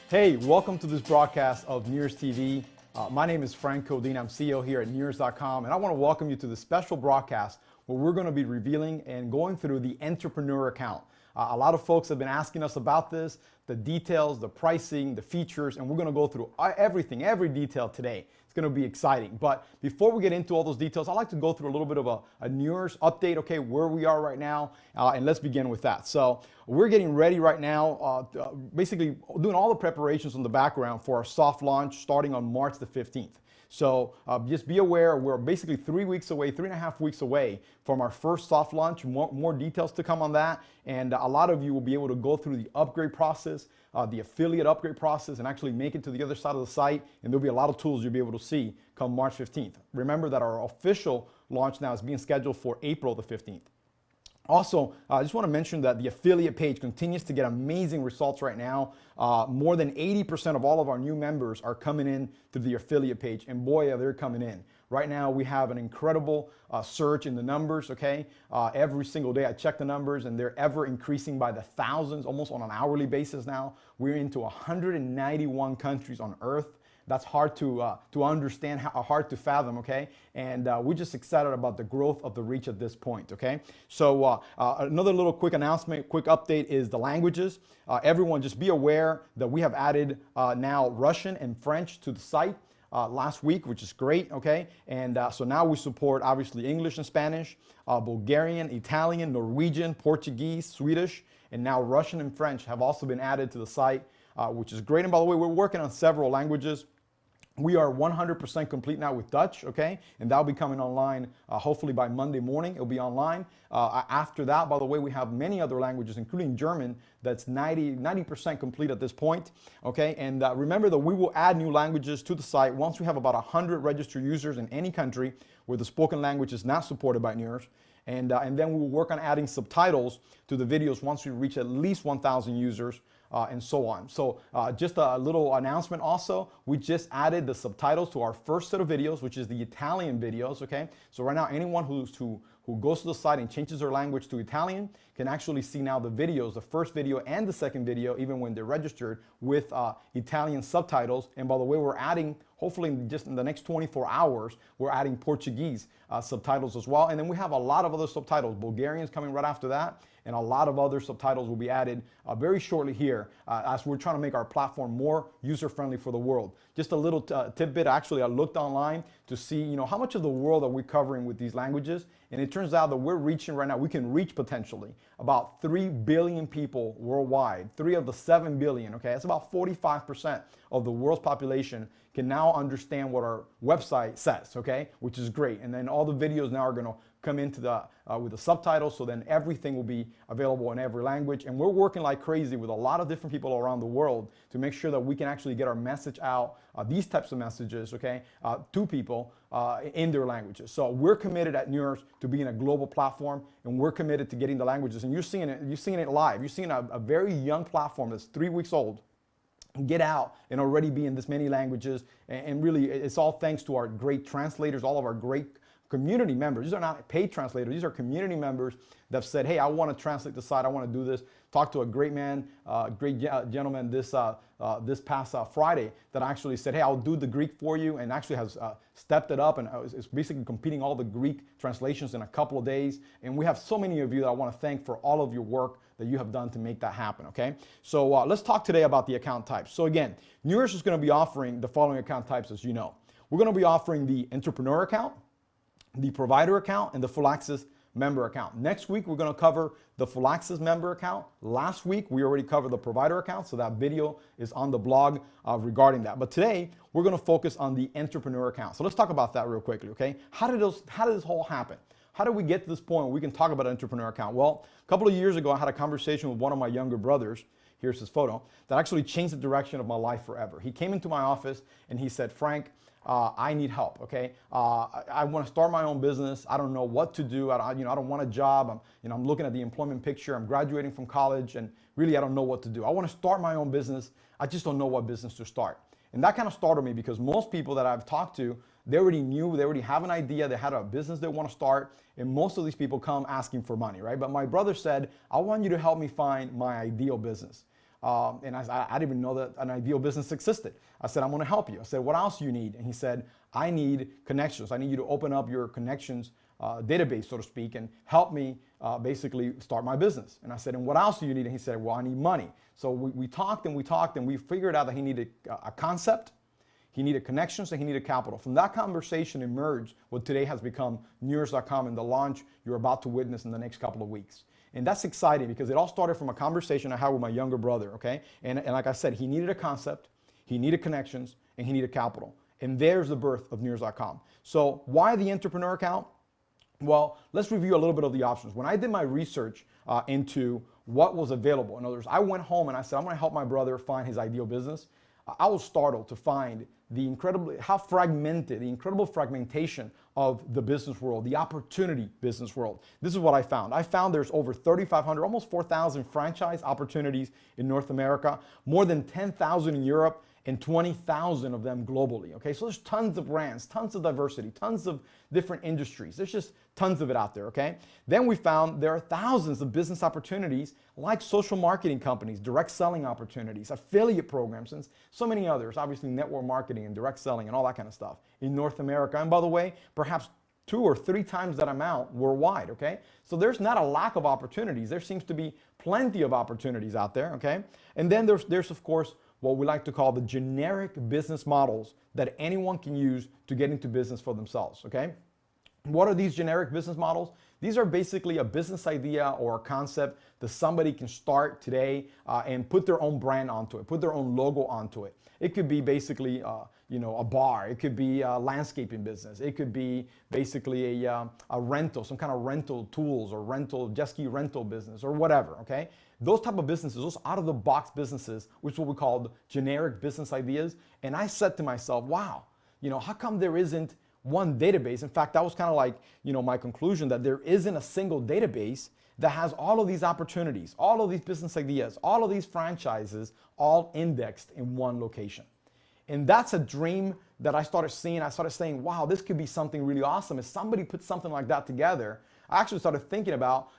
Hey, welcome to this broadcast of NEURS TV. My name is Frank Codina. I'm CEO here at NEURS.com, and I want to welcome you to this special broadcast where we're going to be revealing and going through the entrepreneur account. A lot of folks have been asking us about this, the details, the pricing, the features, and we're going to go through everything, every detail today. It's going to be exciting. But before we get into all those details, I'd like to go through a little bit of a NEURS update, okay, where we are right now, and let's begin with that. So we're getting ready right now, basically doing all the preparations in the background for our soft launch starting on March the 15th. So just be aware, we're basically 3 weeks away, 3.5 weeks away from our first soft launch. More details to come on that. And a lot of you will be able to go through the upgrade process, the affiliate upgrade process, and actually make it to the other side of the site. And there'll be a lot of tools you'll be able to see come March 15th. Remember that our official launch now is being scheduled for April the 15th. Also, I just want to mention that the affiliate page continues to get amazing results right now. More than 80% of all of our new members are coming in through the affiliate page, and boy, are they coming in. Right now, we have an incredible surge in the numbers, okay? Every single day I check the numbers, and they're ever increasing by the thousands, almost on an hourly basis now. We're into 191 countries on Earth. That's hard to understand, hard to fathom, okay? And we're just excited about the growth of the reach at this point, okay? So another little quick announcement, quick update is the languages. Everyone just be aware that we have added now Russian and French to the site last week, which is great, okay? And so now we support obviously English and Spanish, Bulgarian, Italian, Norwegian, Portuguese, Swedish, and now Russian and French have also been added to the site, which is great. And by the way, we're working on several languages. We are 100% complete now with Dutch, okay? And that'll be coming online hopefully by Monday morning. It'll be online. After that, by the way, we have many other languages, including German, that's 90% complete at this point, okay? And remember that we will add new languages to the site once we have about 100 registered users in any country where the spoken language is not supported by NEURS. And then we will work on adding subtitles to the videos once we reach at least 1,000 users. And so on. So just a little announcement also, we just added the subtitles to our first set of videos, which is the Italian videos, okay? So right now, anyone who goes to the site and changes their language to Italian can actually see now the videos, the first video and the second video, even when they're registered with Italian subtitles. And by the way, we're adding, hopefully just in the next 24 hours, we're adding Portuguese subtitles as well. And then we have a lot of other subtitles. Bulgarian's coming right after that. And a lot of other subtitles will be added very shortly here as we're trying to make our platform more user-friendly for the world. Just a little tidbit, actually, I looked online to see, you know, how much of the world are we covering with these languages? And it turns out that we're reaching right now, we can reach potentially about 3 billion people worldwide, 3 of the 7 billion, okay? That's about 45% of the world's population can now understand what our website says, okay? Which is great. And then all the videos now are gonna come into the with the subtitles, so then everything will be available in every language. And we're working like crazy with a lot of different people around the world to make sure that we can actually get our message out, these types of messages, okay, to people in their languages. So we're committed at NEURS to being a global platform, and we're committed to getting the languages. And you're seeing it live. You're seeing a very young platform that's 3 weeks old get out and already be in this many languages. And really, it's all thanks to our great translators, all of our great community members. These are not paid translators. These are community members that have said, hey, I want to translate the site. I want to do this. Talked to a great man, great gentleman this past Friday that actually said, hey, I'll do the Greek for you, and actually has stepped it up and is basically completing all the Greek translations in a couple of days. And we have so many of you that I want to thank for all of your work that you have done to make that happen, okay? So let's talk today about the account types. So again, NEURS is going to be offering the following account types, as you know. We're going to be offering the entrepreneur account, the provider account, and the full access member account. Next week, we're going to cover the full access member account. Last week, we already covered the provider account, so that video is on the blog regarding that. But today, we're going to focus on the entrepreneur account. So let's talk about that real quickly, okay? How did this all happen? How did we get to this point where we can talk about an entrepreneur account? Well, a couple of years ago, I had a conversation with one of my younger brothers, here's his photo, that actually changed the direction of my life forever. He came into my office and he said, Frank, I need help, okay? I want to start my own business. I don't know what to do. I don't want a job. I'm looking at the employment picture. I'm graduating from college, and really I don't know what to do. I want to start my own business. I just don't know what business to start. And that kind of startled me because most people that I've talked to, they already knew, they already have an idea, they had a business they want to start, and most of these people come asking for money, right? But my brother said, I want you to help me find my ideal business. I didn't even know that an ideal business existed. I said, I'm going to help you. I said, what else do you need? And he said, I need connections. I need you to open up your connections database, so to speak, and help me basically start my business. And I said, and what else do you need? And he said, well, I need money. So we talked and we talked and we figured out that he needed a concept, he needed connections, and he needed capital. From that conversation emerged what today has become NEURS.com and the launch you're about to witness in the next couple of weeks. And that's exciting because it all started from a conversation I had with my younger brother, okay? And like I said, he needed a concept, he needed connections, and he needed capital. And there's the birth of NEURS.com. So why the entrepreneur account? Well, let's review a little bit of the options. When I did my research into what was available, in other words, I went home and I said, I'm going to help my brother find his ideal business. I was startled to find the incredible fragmentation of the business world, the opportunity business world. This is what I found. I found there's over 3,500, almost 4,000 franchise opportunities in North America, more than 10,000 in Europe, and 20,000 of them globally, okay? So there's tons of brands, tons of diversity, tons of different industries. There's just tons of it out there, okay? Then we found there are thousands of business opportunities like social marketing companies, direct selling opportunities, affiliate programs, and so many others, obviously network marketing and direct selling and all that kind of stuff in North America. And by the way, perhaps 2 or 3 times that amount worldwide, okay? So there's not a lack of opportunities. There seems to be plenty of opportunities out there, okay? And then there's of course, what we like to call the generic business models that anyone can use to get into business for themselves, okay? What are these generic business models? These are basically a business idea or a concept that somebody can start today and put their own brand onto it, put their own logo onto it. It could be basically a bar. It could be a landscaping business. It could be basically a rental, some kind of rental tools or jet ski rental business or whatever, okay? Those type of businesses, those out-of-the-box businesses, which is what we call generic business ideas. And I said to myself, wow, how come there isn't one database? In fact, that was kind of like, my conclusion that there isn't a single database that has all of these opportunities, all of these business ideas, all of these franchises, all indexed in one location. And that's a dream that I started seeing. I started saying, wow, this could be something really awesome. If somebody put something like that together, I actually started thinking about,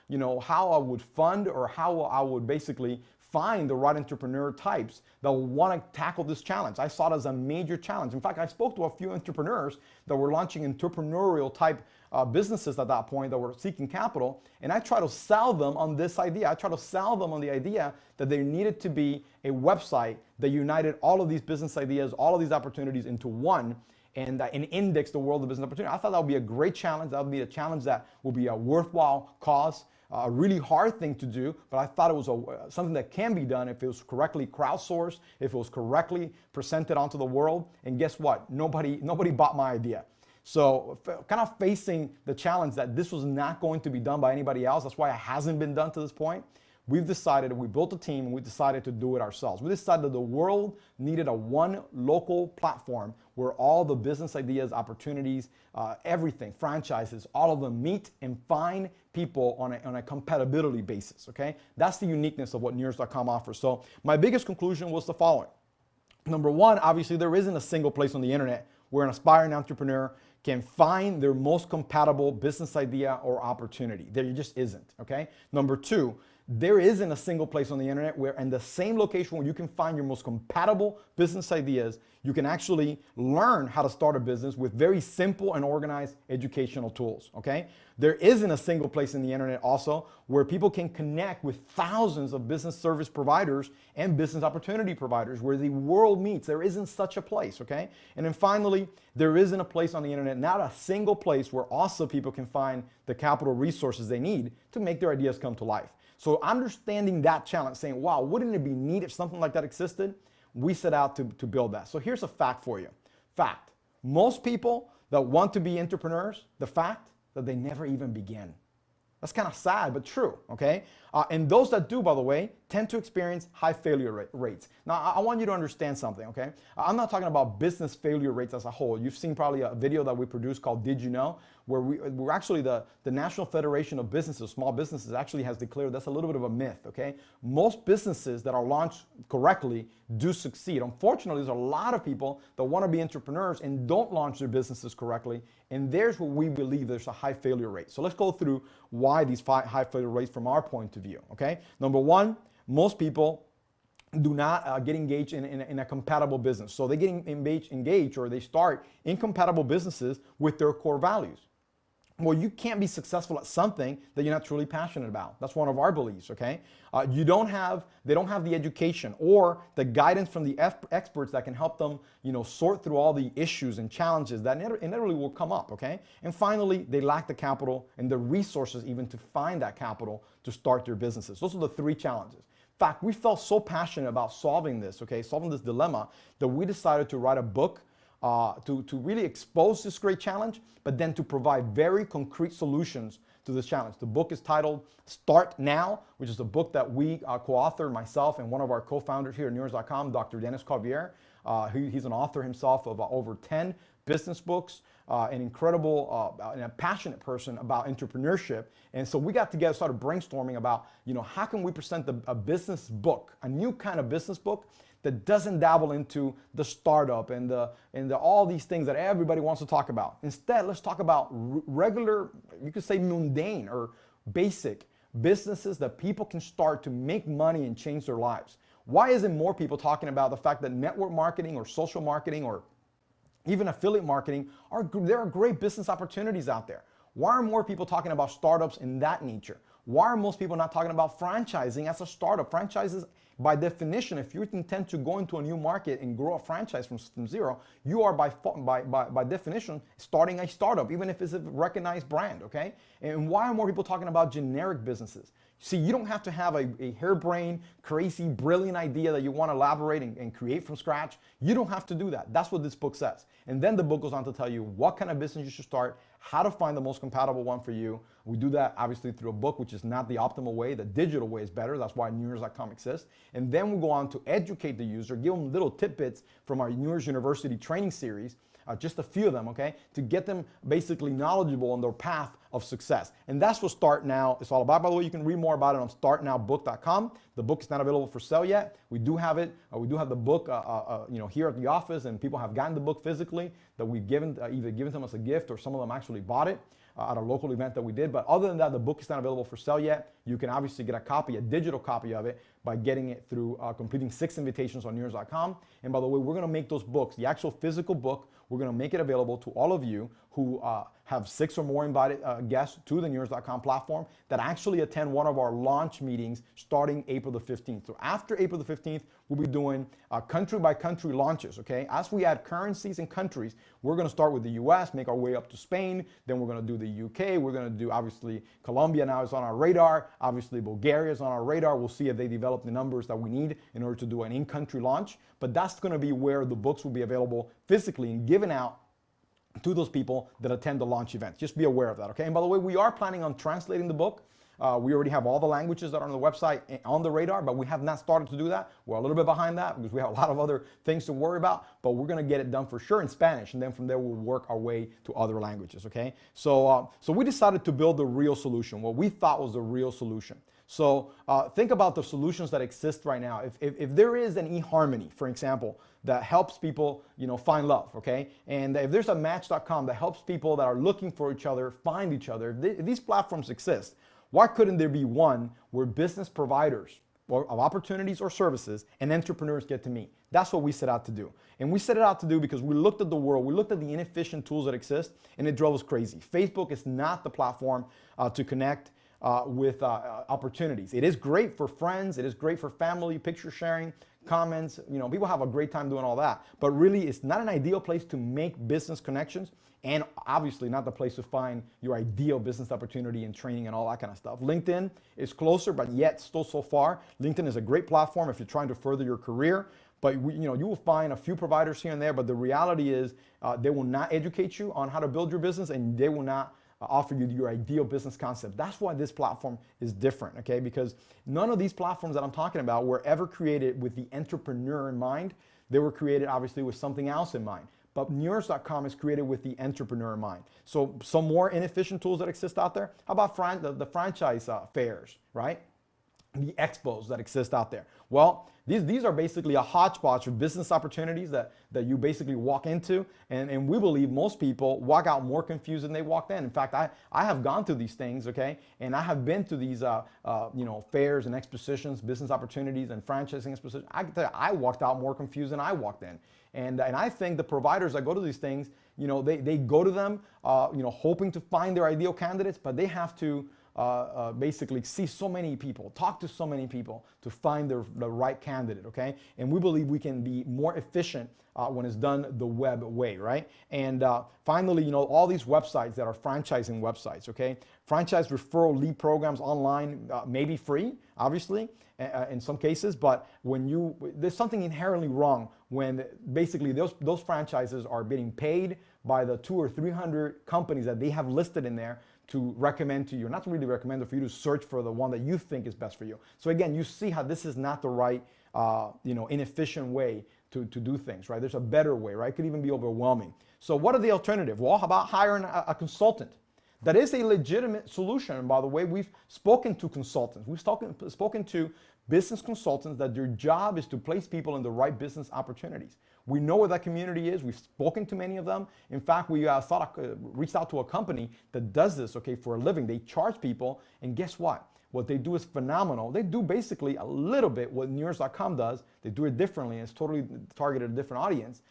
how I would fund or how I would basically find the right entrepreneur types that will want to tackle this challenge. I saw it as a major challenge. In fact, I spoke to a few entrepreneurs that were launching entrepreneurial type businesses at that point that were seeking capital, and I tried to sell them on this idea. I tried to sell them on the idea that there needed to be a website that united all of these business ideas, all of these opportunities into one, and index the world of business opportunity. I thought that would be a great challenge. That would be a challenge that would be a worthwhile cause, a really hard thing to do, but I thought it was something that can be done if it was correctly crowdsourced, if it was correctly presented onto the world. And guess what? Nobody bought my idea. So kind of facing the challenge that this was not going to be done by anybody else. That's why it hasn't been done to this point. We built a team and we decided to do it ourselves. We decided that the world needed a one local platform where all the business ideas, opportunities, everything, franchises, all of them meet and find people on a compatibility basis, okay? That's the uniqueness of what NEURS.com offers. So my biggest conclusion was the following. Number one, obviously there isn't a single place on the internet where an aspiring entrepreneur can find their most compatible business idea or opportunity. There just isn't, okay? Number two, there isn't a single place on the internet where in the same location where you can find your most compatible business ideas, you can actually learn how to start a business with very simple and organized educational tools, okay? There isn't a single place in the internet also where people can connect with thousands of business service providers and business opportunity providers where the world meets. There isn't such a place, okay? And then finally, there isn't a place on the internet, not a single place where also people can find the capital resources they need to make their ideas come to life. So understanding that challenge, saying, wow, wouldn't it be neat if something like that existed? We set out to build that. So here's a fact for you. Fact, most people that want to be entrepreneurs, the fact that they never even begin. That's kind of sad, but true, okay? And those that do, by the way, tend to experience high failure rates. Now, I want you to understand something, okay? I'm not talking about business failure rates as a whole. You've seen probably a video that we produced called Did You Know? Where we're actually, the National Federation of Businesses, Small Businesses, actually has declared that's a little bit of a myth, okay? Most businesses that are launched correctly do succeed. Unfortunately, there's a lot of people that want to be entrepreneurs and don't launch their businesses correctly, and there's where we believe there's a high failure rate. So let's go through why these high failure rates from our point of view, okay? Number one, most people do not get engaged in a compatible business. So they get engaged or they start incompatible businesses with their core values. Well, you can't be successful at something that you're not truly passionate about. That's one of our beliefs, okay? They don't have the education or the guidance from the experts that can help them, sort through all the issues and challenges that inevitably will come up, okay? And finally, they lack the capital and the resources even to find that capital to start their businesses. Those are the three challenges. In fact, we felt so passionate about solving this, okay, solving this dilemma, that we decided to write a book to really expose this great challenge, but then to provide very concrete solutions to this challenge. The book is titled Start Now, which is a book that we co-authored, myself and one of our co-founders here at NEURS.com, Dr. Dennis Carvier. He's an author himself of over 10 business books, an incredible and a passionate person about entrepreneurship. And so we got together, started brainstorming about, how can we present a business book, a new kind of business book that doesn't dabble into the startup and all these things that everybody wants to talk about. Instead, let's talk about regular, you could say mundane or basic businesses that people can start to make money and change their lives. Why isn't more people talking about the fact that network marketing or social marketing or even affiliate marketing, there are great business opportunities out there? Why are more people talking about startups in that nature? Why are most people not talking about franchising as a startup? Franchises, by definition, if you intend to go into a new market and grow a franchise from zero, you are by definition starting a startup, even if it's a recognized brand, okay? And why are more people talking about generic businesses? See, you don't have to have a harebrained, crazy, brilliant idea that you want to elaborate and create from scratch. You don't have to do that. That's what this book says. And then the book goes on to tell you what kind of business you should start, how to find the most compatible one for you. We do that obviously through a book, which is not the optimal way. The digital way is better. That's why NEURS.com exists. And then we go on to educate the user, give them little tidbits from our NEURS University training series, just a few of them, okay, to get them basically knowledgeable on their path of success. And that's what Start Now is all about. By the way, you can read more about it on startnowbook.com. The book is not available for sale yet. We do have it. We do have the book, here at the office, and people have gotten the book physically that we've given, either given them as a gift or some of them actually bought it at a local event that we did. But other than that, the book is not available for sale yet. You can obviously get a digital copy of it by getting it through completing 6 invitations on NEURS.com. And by the way, we're going to make those books, the actual physical book, we're going to make it available to all of you who have 6 or more invited guests to the NEURS.com platform that actually attend one of our launch meetings starting April the 15th. So after April the 15th, we'll be doing country by country launches, okay? As we add currencies and countries, we're going to start with the US, make our way up to Spain, then we're going to do the UK, we're going to do, obviously, Colombia now is on our radar, obviously Bulgaria is on our radar. We'll see if they develop the numbers that we need in order to do an in-country launch, but that's going to be where the books will be available physically and given out to those people that attend the launch event. Just be aware of that, okay? And by the way, we are planning on translating the book. We already have all the languages that are on the website on the radar, but we have not started to do that. We're a little bit behind that because we have a lot of other things to worry about, but we're going to get it done for sure in Spanish, and then from there we'll work our way to other languages, okay? So we decided to build the real solution, what we thought was the real solution. So think about the solutions that exist right now. If there is an eHarmony, for example, that helps people, find love, okay? And if there's a Match.com that helps people that are looking for each other find each other, these platforms exist. Why couldn't there be one where business providers of opportunities or services and entrepreneurs get to meet? That's what we set out to do. And we set it out to do because we looked at the world, we looked at the inefficient tools that exist, and it drove us crazy. Facebook is not the platform to connect with opportunities. It is great for friends, it is great for family, picture sharing, comments, people have a great time doing all that, but really it's not an ideal place to make business connections, and obviously not the place to find your ideal business opportunity and training and all that kind of stuff. LinkedIn is closer, but yet still so far. LinkedIn is a great platform if you're trying to further your career, but you will find a few providers here and there, but the reality is they will not educate you on how to build your business, and they will not offer you your ideal business concept. That's why this platform is different, okay? Because none of these platforms that I'm talking about were ever created with the entrepreneur in mind. They were created obviously with something else in mind. But NEURS.com is created with the entrepreneur in mind. So some more inefficient tools that exist out there. How about the franchise fairs, right? the expos that exist out there? Well, these are basically a hodgepodge of business opportunities that you basically walk into, and we believe most people walk out more confused than they walked in. In fact, I have gone to these things, okay, and I have been to these fairs and expositions, business opportunities and franchising expositions. I can tell you, I walked out more confused than I walked in. And I think the providers that go to these things, they go to them, hoping to find their ideal candidates, but they have to basically see so many people, talk to so many people to find the right candidate, okay? And we believe we can be more efficient when it's done the web way, right? And finally, all these websites that are franchising websites, okay? Franchise referral lead programs online may be free, obviously, in some cases, but there's something inherently wrong when basically those franchises are being paid by the 200 or 300 companies that they have listed in there to recommend to you, not to really recommend it, for you to search for the one that you think is best for you. So again, you see how this is not the right, inefficient way to do things, right? There's a better way, right? It could even be overwhelming. So what are the alternatives? Well, how about hiring a consultant? That is a legitimate solution. And by the way, we've spoken to consultants. We've spoken to business consultants that their job is to place people in the right business opportunities. We know where that community is. We've spoken to many of them. In fact, we reached out to a company that does this, okay, for a living. They charge people, and guess what? What they do is phenomenal. They do basically a little bit what NEURS.com does. They do it differently, and it's totally targeted at a different audience,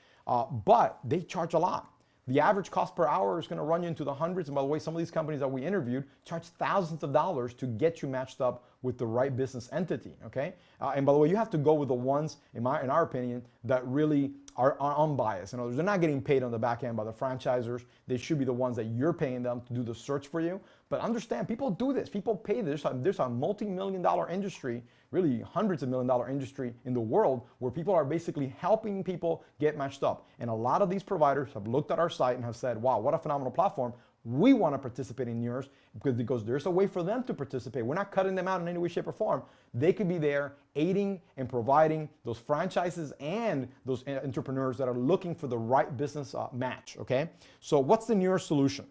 but they charge a lot. The average cost per hour is going to run you into the hundreds. And by the way, some of these companies that we interviewed charge thousands of dollars to get you matched up with the right business entity, okay? And by the way, you have to go with the ones, in our opinion, that really are unbiased. In other words, they're not getting paid on the back end by the franchisors. They should be the ones that you're paying them to do the search for you. But understand, people do this. People pay this. There's a multi-million-dollar industry, really hundreds of million-dollar industry in the world where people are basically helping people get matched up. And a lot of these providers have looked at our site and have said, wow, what a phenomenal platform. We want to participate in yours because there's a way for them to participate. We're not cutting them out in any way, shape, or form. They could be there aiding and providing those franchises and those entrepreneurs that are looking for the right business match, okay? So what's the NEURS solution?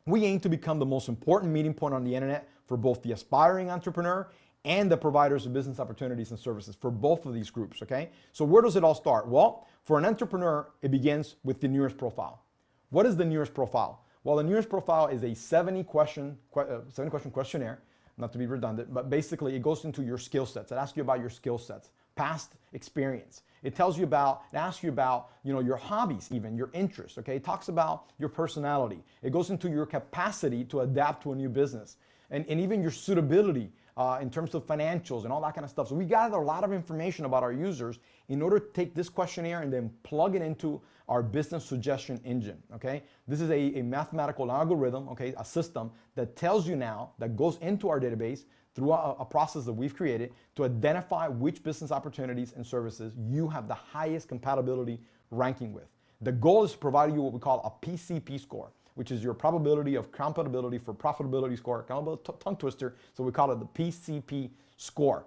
We aim to become the most important meeting point on the internet for both the aspiring entrepreneur and the providers of business opportunities and services, for both of these groups, okay? So where does it all start? Well, for an entrepreneur, it begins with the NEURS profile. What is the NEURS profile? Well, the NEURS profile is a 70-question questionnaire, not to be redundant, but basically it goes into your skill sets. It asks you about your skill sets, past experience. It asks you about your hobbies, even your interests, okay? It talks about your personality. It goes into your capacity to adapt to a new business and even your suitability in terms of financials and all that kind of stuff. So we gather a lot of information about our users in order to take this questionnaire and then plug it into our business suggestion engine, okay? This is a mathematical algorithm, okay, a system that tells you now, that goes into our database through a process that we've created to identify which business opportunities and services you have the highest compatibility ranking with. The goal is to provide you what we call a PCP score, which is your probability of compatibility for profitability score, kind of a tongue twister, so we call it the PCP score.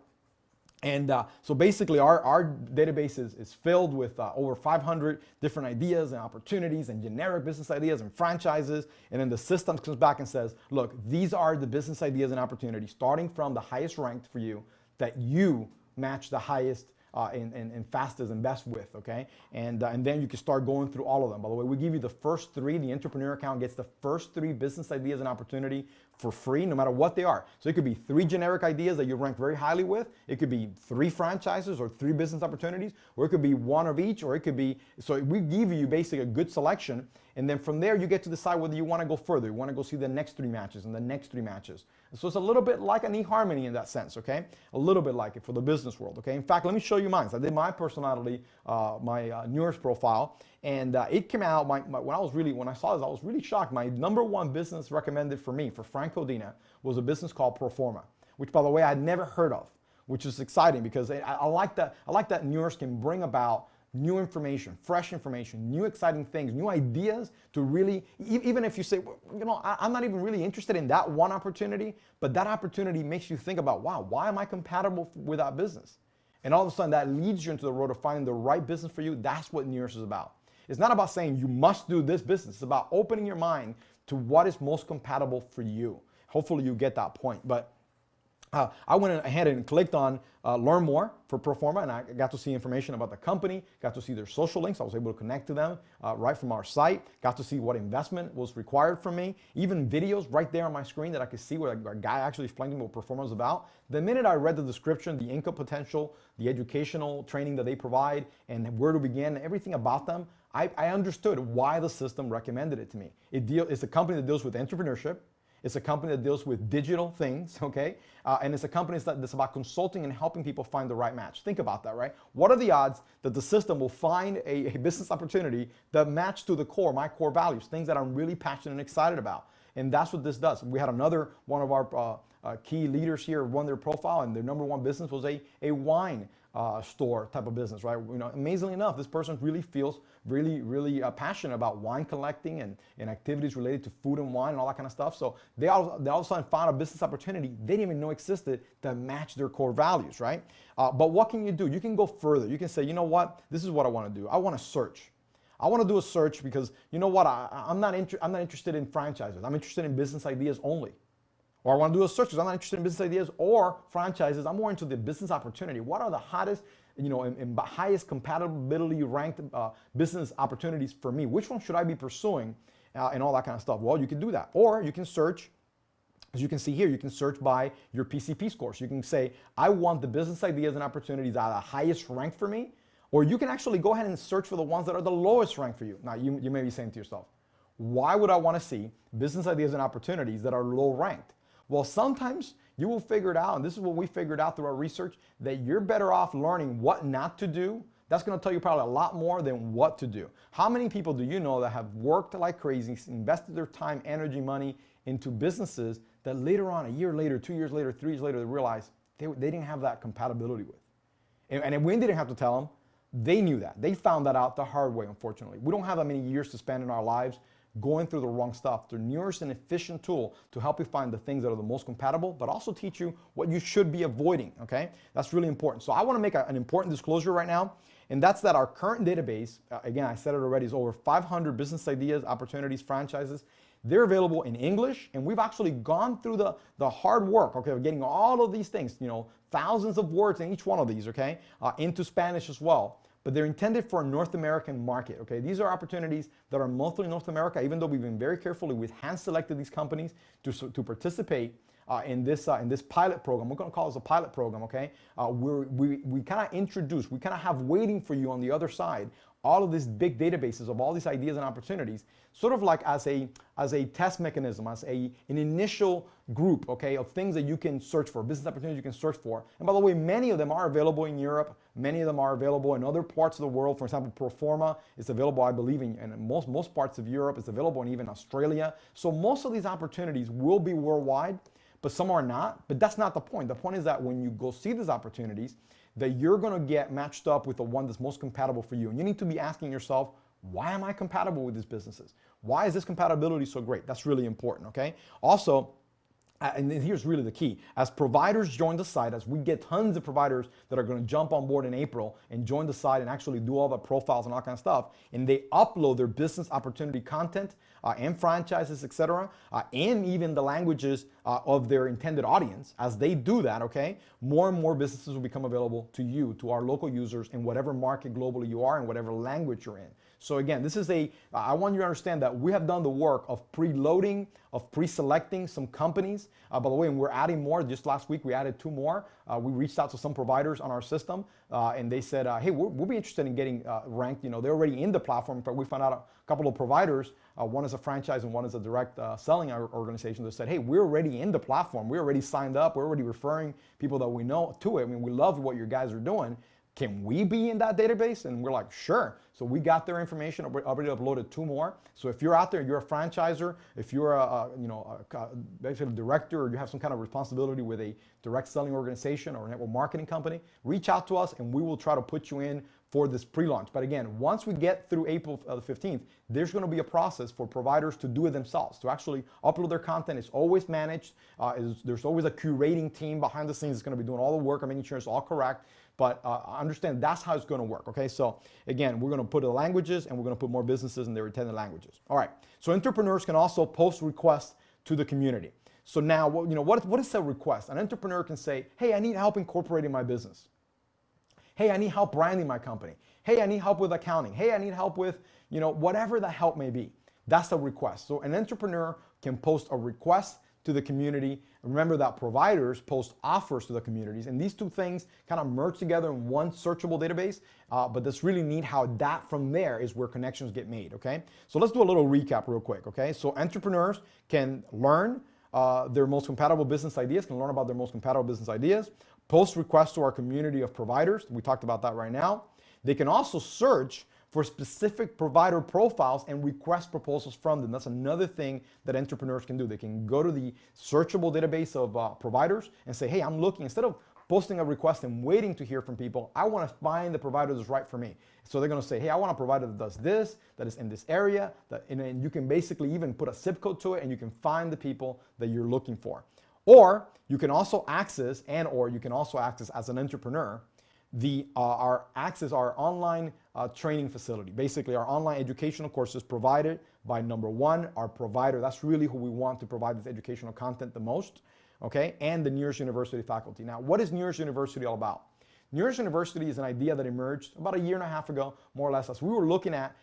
And so basically our database is filled with over 500 different ideas and opportunities and generic business ideas and franchises. And then the system comes back and says, look, these are the business ideas and opportunities starting from the highest ranked for you that you match the highest and fastest and best with, okay? And then you can start going through all of them. By the way, we give you the first three. The entrepreneur account gets the first three business ideas and opportunity for free, no matter what they are. So it could be 3 generic ideas that you rank very highly with. It could be 3 franchises or 3 business opportunities, or it could be 1 of each, or it could be, so we give you basically a good selection. And then from there, you get to decide whether you want to go further. You want to go see the next 3 matches and the next 3 matches. So it's a little bit like an eHarmony in that sense, okay? A little bit like it for the business world, okay? In fact, let me show you mine. So I did my personality, my NEURS profile, and it came out, when I saw this, I was really shocked. My #1 business recommended for me, for Frank Codina, was a business called Proforma, which, by the way, I had never heard of, which is exciting because I like that NEURS can bring about new information, fresh information, new exciting things, new ideas to really, even if you say, well, you know, I'm not even really interested in that one opportunity, but that opportunity makes you think about, wow, why am I compatible with that business? And all of a sudden that leads you into the road of finding the right business for you. That's what NEURS is about. It's not about saying you must do this business. It's about opening your mind to what is most compatible for you. Hopefully you get that point. But I went ahead and clicked on learn more for Proforma, and I got to see information about the company, got to see their social links. I was able to connect to them right from our site, got to see what investment was required from me, even videos right there on my screen that I could see where a guy actually explained to me what Proforma was about. The minute I read the description, the income potential, the educational training that they provide, and where to begin, everything about them, I understood why the system recommended it to me. It's a company that deals with entrepreneurship. It's a company that deals with digital things, okay? And it's a company that's about consulting and helping people find the right match. Think about that, right? What are the odds that the system will find a business opportunity that match to the core, my core values, things that I'm really passionate and excited about? And that's what this does. We had another one of our key leaders here run their profile, and their number one business was a wine store type of business, right? You know, amazingly enough, this person really feels really passionate about wine collecting and activities related to food and wine and all that kind of stuff. So they all of a sudden found a business opportunity they didn't even know existed that matched their core values, right? But what can you do? You can go further. You can say, you know what? This is what I want to do. I want to search. I want to do a search because you know what? I'm not interested in franchises. I'm interested in business ideas only. Or I want to do a search because I'm not interested in business ideas or franchises. I'm more into the business opportunity. What are the hottest, you know, and highest compatibility ranked business opportunities for me? Which one should I be pursuing and all that kind of stuff? Well, you can do that. Or you can search, as you can see here, you can search by your PCP scores. You can say, I want the business ideas and opportunities that are the highest ranked for me. Or you can actually go ahead and search for the ones that are the lowest ranked for you. Now, you may be saying to yourself, why would I want to see business ideas and opportunities that are low ranked? Well, sometimes you will figure it out, and this is what we figured out through our research, that you're better off learning what not to do. That's going to tell you probably a lot more than what to do. How many people do you know that have worked like crazy, invested their time, energy, money into businesses that later on, a year later, 2 years later, 3 years later, they realize they didn't have that compatibility with? And we didn't have to tell them. They knew that. They found that out the hard way, unfortunately. We don't have that many years to spend in our lives going through the wrong stuff. The NEURS is an efficient tool to help you find the things that are the most compatible, but also teach you what you should be avoiding, okay? That's really important. So I want to make an important disclosure right now, and that's that our current database, again, I said it already, is over 500 business ideas, opportunities, franchises. They're available in English, and we've actually gone through the hard work, okay, of getting all of these things, you know, thousands of words in each one of these, okay, into Spanish as well. But they're intended for a North American market, okay? These are opportunities that are mostly North America, even though we've been very carefully, we've hand-selected these companies to participate in this pilot program. We're gonna call this a pilot program, okay? We kind of introduce, we kind of have waiting for you on the other side all of these big databases of all these ideas and opportunities, sort of like as a test mechanism, as an initial group, okay, of things that you can search for, business opportunities you can search for. And by the way, many of them are available in Europe. Many of them are available in other parts of the world. For example, Proforma is available, I believe, in most parts of Europe. It's available in even Australia. So most of these opportunities will be worldwide, but some are not. But that's not the point. The point is that when you go see these opportunities, that you're going to get matched up with the one that's most compatible for you. And you need to be asking yourself, why am I compatible with these businesses? Why is this compatibility so great? That's really important, okay? Also, and here's really the key. As providers join the site, as we get tons of providers that are going to jump on board in April and join the site and actually do all the profiles and all kind of stuff, and they upload their business opportunity content and franchises, etc., and even the languages of their intended audience, as they do that, okay, more and more businesses will become available to you, to our local users in whatever market globally you are and whatever language you're in. So again, this is I want you to understand that we have done the work of preloading, of pre-selecting some companies. By the way, and we're adding more. Just last week, we added 2 more. We reached out to some providers on our system, and they said, hey, we'll be interested in getting ranked. You know, they're already in the platform, but we found out a couple of providers, one is a franchise and one is a direct selling organization that said, hey, we're already in the platform. We're already signed up. We're already referring people that we know to it. I mean, we love what your guys are doing. Can we be in that database? And we're like, sure. So we got their information, already uploaded 2 more. So if you're out there, you're a franchisor, if you're basically a director, or you have some kind of responsibility with a direct selling organization or a network marketing company, reach out to us and we will try to put you in for this pre-launch. But again, once we get through April the 15th, there's going to be a process for providers to do it themselves, to actually upload their content. It's always managed. There's always a curating team behind the scenes that's going to be doing all the work. I'm making sure it's all correct. But understand that's how it's going to work, okay? So again, we're going to put the languages and we're going to put more businesses in their intended languages. All right, so entrepreneurs can also post requests to the community. So now, what is a request? An entrepreneur can say, hey, I need help incorporating my business. Hey, I need help branding my company. Hey, I need help with accounting. Hey, I need help with, whatever the help may be. That's a request. So an entrepreneur can post a request to the community. Remember that providers post offers to the communities, and these two things kind of merge together in one searchable database. But that's really neat how that from there is where connections get made. Okay, so let's do a little recap real quick. Okay, so entrepreneurs can learn their most compatible business ideas, can learn about their most compatible business ideas, post requests to our community of providers. We talked about that right now. They can also search for specific provider profiles and request proposals from them. That's another thing that entrepreneurs can do. They can go to the searchable database of providers and say, hey, I'm looking, instead of posting a request and waiting to hear from people, I want to find the provider that's right for me. So they're going to say, hey, I want a provider that does this, that is in this area, and you can basically even put a zip code to it, and you can find the people that you're looking for. Or you can also access, as an entrepreneur, our online training facility. Basically, our online educational courses provided by, number one, our provider. That's really who we want to provide this educational content the most, okay? And the NEURS University faculty. Now, what is NEURS University all about? NEURS University is an idea that emerged about 1.5 years ago, more or less, as we were looking at,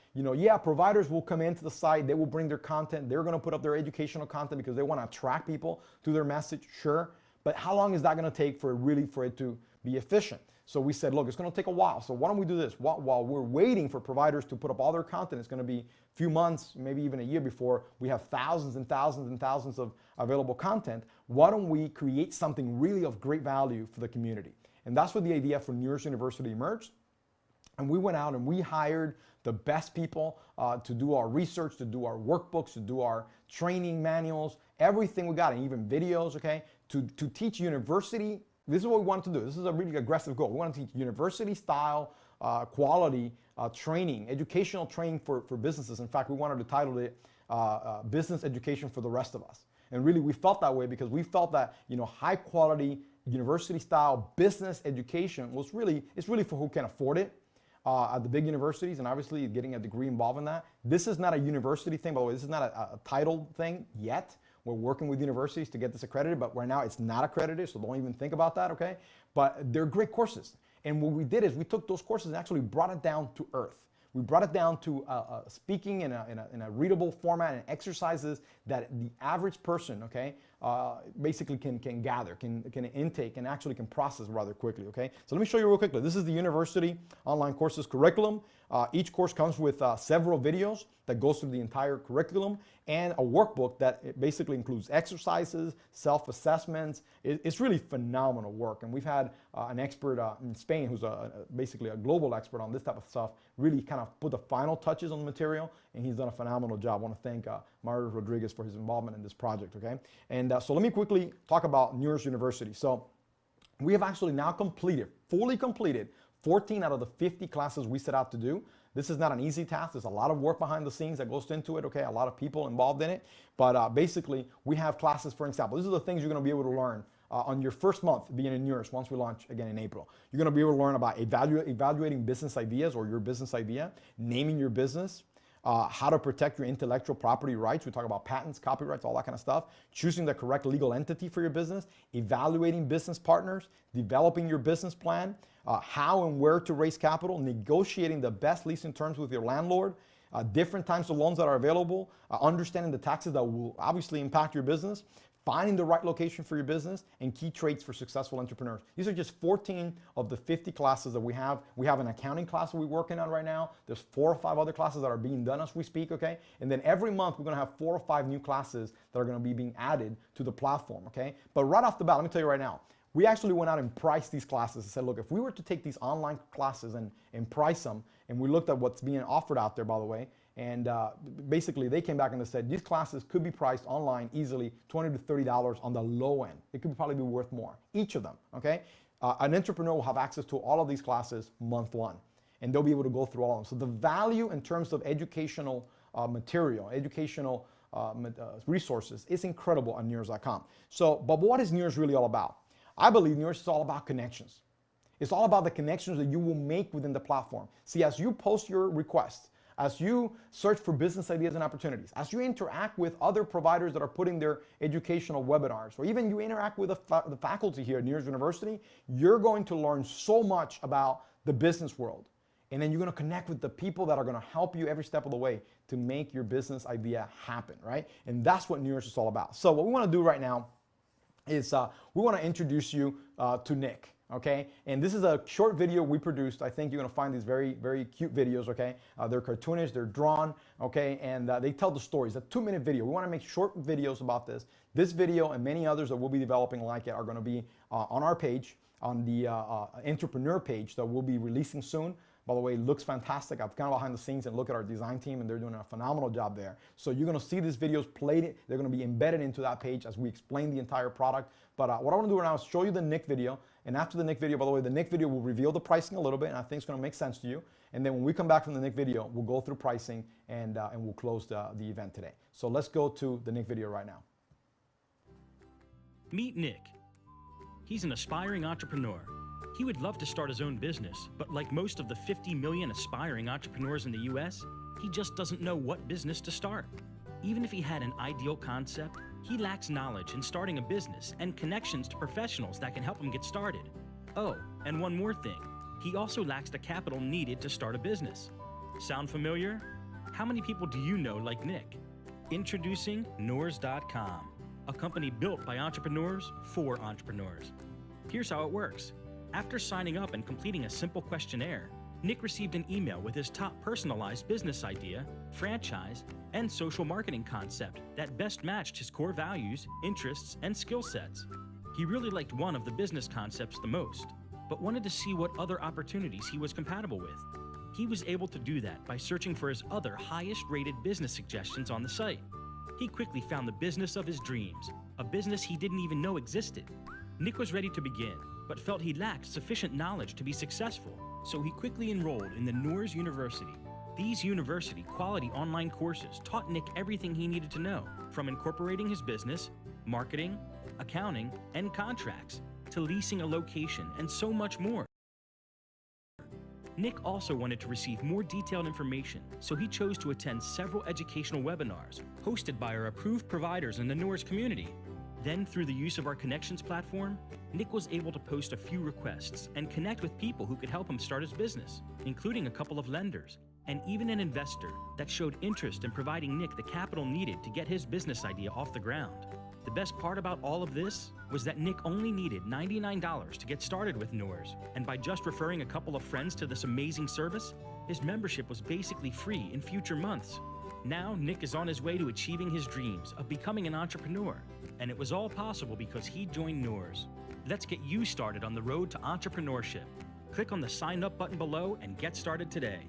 providers will come into the site, they will bring their content, they're gonna put up their educational content because they wanna attract people to their message, sure. But how long is that gonna take for it to be efficient? So we said, look, it's going to take a while. So why don't we do this? While we're waiting for providers to put up all their content, it's going to be a few months, maybe even a year before we have thousands and thousands and thousands of available content. Why don't we create something really of great value for the community? And that's where the idea for NEURS University emerged. And we went out and we hired the best people to do our research, to do our workbooks, to do our training manuals, everything we got, and even videos, okay, to teach university. This is what we want to do. This is a really aggressive goal. We want to teach university-style quality training, educational training for businesses. In fact, we wanted to title it Business Education for the Rest of Us. And really, we felt that way because we felt that high-quality university-style business education it's really for who can afford it at the big universities, and obviously getting a degree involved in that. This is not a university thing, by the way. This is not a title thing yet. We're working with universities to get this accredited, but right now it's not accredited, so don't even think about that, okay? But they're great courses. And what we did is we took those courses and actually brought it down to earth. We brought it down to speaking in a readable format and exercises that the average person, okay, basically can gather, can intake, and actually can process rather quickly, okay? So let me show you real quickly. This is the university online courses curriculum. Each course comes with several videos that goes through the entire curriculum and a workbook that basically includes exercises, self-assessments. It's really phenomenal work. And we've had an expert in Spain who's basically a global expert on this type of stuff, really kind of put the final touches on the material, and he's done a phenomenal job. I want to thank Mario Rodriguez for his involvement in this project, okay? And so let me quickly talk about NEURS University. So we have actually now fully completed 14 out of the 50 classes we set out to do. This is not an easy task. There's a lot of work behind the scenes that goes into it, okay? A lot of people involved in it. But basically, we have classes, for example, these are the things you're going to be able to learn on your first month being in NEURS once we launch again in April. You're going to be able to learn about evaluating business ideas or your business idea, naming your business, how to protect your intellectual property rights. We talk about patents, copyrights, all that kind of stuff. Choosing the correct legal entity for your business, evaluating business partners, developing your business plan, how and where to raise capital, negotiating the best leasing terms with your landlord, different types of loans that are available, understanding the taxes that will obviously impact your business, finding the right location for your business, and key traits for successful entrepreneurs. These are just 14 of the 50 classes that we have. We have an accounting class that we're working on right now. There's 4 or 5 other classes that are being done as we speak, okay? And then every month, we're gonna have 4 or 5 new classes that are gonna be being added to the platform, okay? But right off the bat, let me tell you right now, we actually went out and priced these classes and said, look, if we were to take these online classes and price them, and we looked at what's being offered out there, by the way, and basically they came back and they said these classes could be priced online easily $20 to $30 on the low end. It could probably be worth more, each of them, okay? An entrepreneur will have access to all of these classes month 1, and they'll be able to go through all of them. So the value in terms of educational material, educational resources is incredible on NEURS.com. So, but what is NEURS really all about? I believe NEURS is all about connections. It's all about the connections that you will make within the platform. See, as you post your requests, as you search for business ideas and opportunities, as you interact with other providers that are putting their educational webinars, or even you interact with the faculty here at NEURS University, you're going to learn so much about the business world. And then you're going to connect with the people that are going to help you every step of the way to make your business idea happen, right? And that's what NEURS is all about. So what we want to do right now is we want to introduce you to Nick, okay? And this is a short video we produced. I think you're going to find these very, very cute videos, okay? They're cartoonish, they're drawn, okay? And they tell the stories. A 2-minute video. We want to make short videos about this. This video and many others that we'll be developing like it are going to be on our page, on the entrepreneur page that we'll be releasing soon. By the way, it looks fantastic. I've gone behind the scenes and look at our design team, and they're doing a phenomenal job there. So you're going to see these videos played. They're going to be embedded into that page as we explain the entire product. But what I want to do right now is show you the Nick video. And after the Nick video, by the way, the Nick video will reveal the pricing a little bit, and I think it's going to make sense to you. And then when we come back from the Nick video, we'll go through pricing and we'll close the event today. So let's go to the Nick video right now. Meet Nick. He's an aspiring entrepreneur. He would love to start his own business, but like most of the 50 million aspiring entrepreneurs in the US, he just doesn't know what business to start. Even if he had an ideal concept, he lacks knowledge in starting a business and connections to professionals that can help him get started. Oh, and one more thing. He also lacks the capital needed to start a business. Sound familiar? How many people do you know like Nick? Introducing NEURS.com, a company built by entrepreneurs for entrepreneurs. Here's how it works. After signing up and completing a simple questionnaire, Nick received an email with his top personalized business idea, franchise, and social marketing concept that best matched his core values, interests, and skill sets. He really liked one of the business concepts the most, but wanted to see what other opportunities he was compatible with. He was able to do that by searching for his other highest-rated business suggestions on the site. He quickly found the business of his dreams, a business he didn't even know existed. Nick was ready to begin, but felt he lacked sufficient knowledge to be successful, so he quickly enrolled in the NEURS University. These university quality online courses taught Nick everything he needed to know, from incorporating his business, marketing, accounting, and contracts, to leasing a location, and so much more. Nick also wanted to receive more detailed information, so he chose to attend several educational webinars hosted by our approved providers in the NEURS community. Then, through the use of our connections platform, Nick was able to post a few requests and connect with people who could help him start his business, including a couple of lenders and even an investor that showed interest in providing Nick the capital needed to get his business idea off the ground. The best part about all of this was that Nick only needed $99 to get started with NEURS, and by just referring a couple of friends to this amazing service, his membership was basically free in future months. Now, Nick is on his way to achieving his dreams of becoming an entrepreneur, and it was all possible because he joined NEURS. Let's get you started on the road to entrepreneurship. Click on the sign up button below and get started today.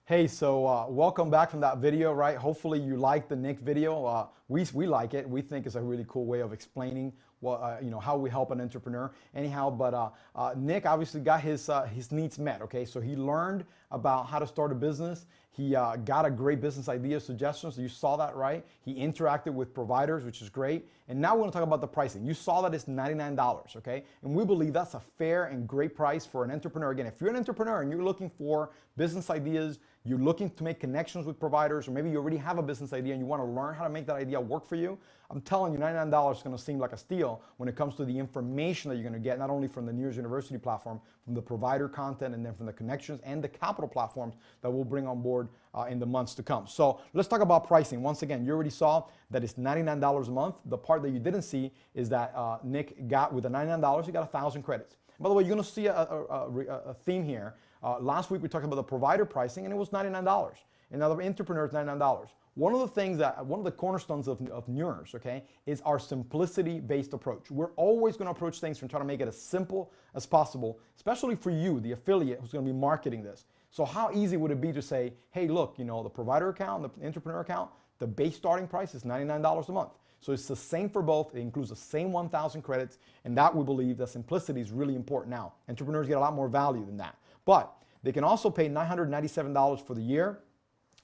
Hey, so welcome back from that video, right? Hopefully you like the Nick video. We like it. We think it's a really cool way of explaining what, how we help an entrepreneur. Anyhow, but Nick obviously got his needs met, okay? So he learned about how to start a business. He got a great business idea suggestions. You saw that, right? He interacted with providers, which is great. And now we're going to talk about the pricing. You saw that it's $99, okay? And we believe that's a fair and great price for an entrepreneur. Again, if you're an entrepreneur and you're looking for business ideas, you're looking to make connections with providers, or maybe you already have a business idea and you want to learn how to make that idea work for you, I'm telling you, $99 is going to seem like a steal when it comes to the information that you're going to get, not only from the NEURS University platform, from the provider content, and then from the connections and the capital platforms that we'll bring on board in the months to come. So let's talk about pricing. Once again, you already saw that it's $99 a month. The part that you didn't see is that Nick got, with the $99, he got 1,000 credits. By the way, you're going to see a theme here. Last week we talked about the provider pricing, and it was $99. And now the entrepreneur is $99. One of the cornerstones of NEURS, okay, is our simplicity-based approach. We're always going to approach things and try to make it as simple as possible, especially for you, the affiliate who's going to be marketing this. So how easy would it be to say, hey, look, the provider account, the entrepreneur account, the base starting price is $99 a month. So it's the same for both. It includes the same 1,000 credits, and that we believe that simplicity is really important now. Entrepreneurs get a lot more value than that. But they can also pay $997 for the year.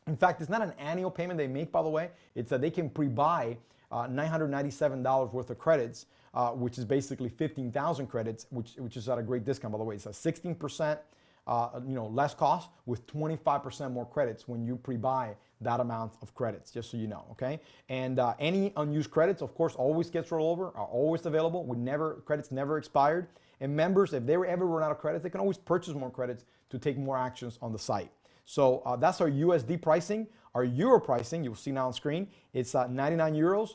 In fact, it's not an annual payment they make, by the way. It's that they can pre-buy $997 worth of credits, which is basically 15,000 credits, which is at a great discount, by the way. It's a 16% less cost with 25% more credits when you pre-buy that amount of credits, just so you know, okay? And any unused credits, of course, always gets rolled over, are always available. Credits never expired. And members, if they were ever run out of credits, they can always purchase more credits to take more actions on the site. So that's our USD pricing. Our Euro pricing, you'll see now on screen, it's 99 euros.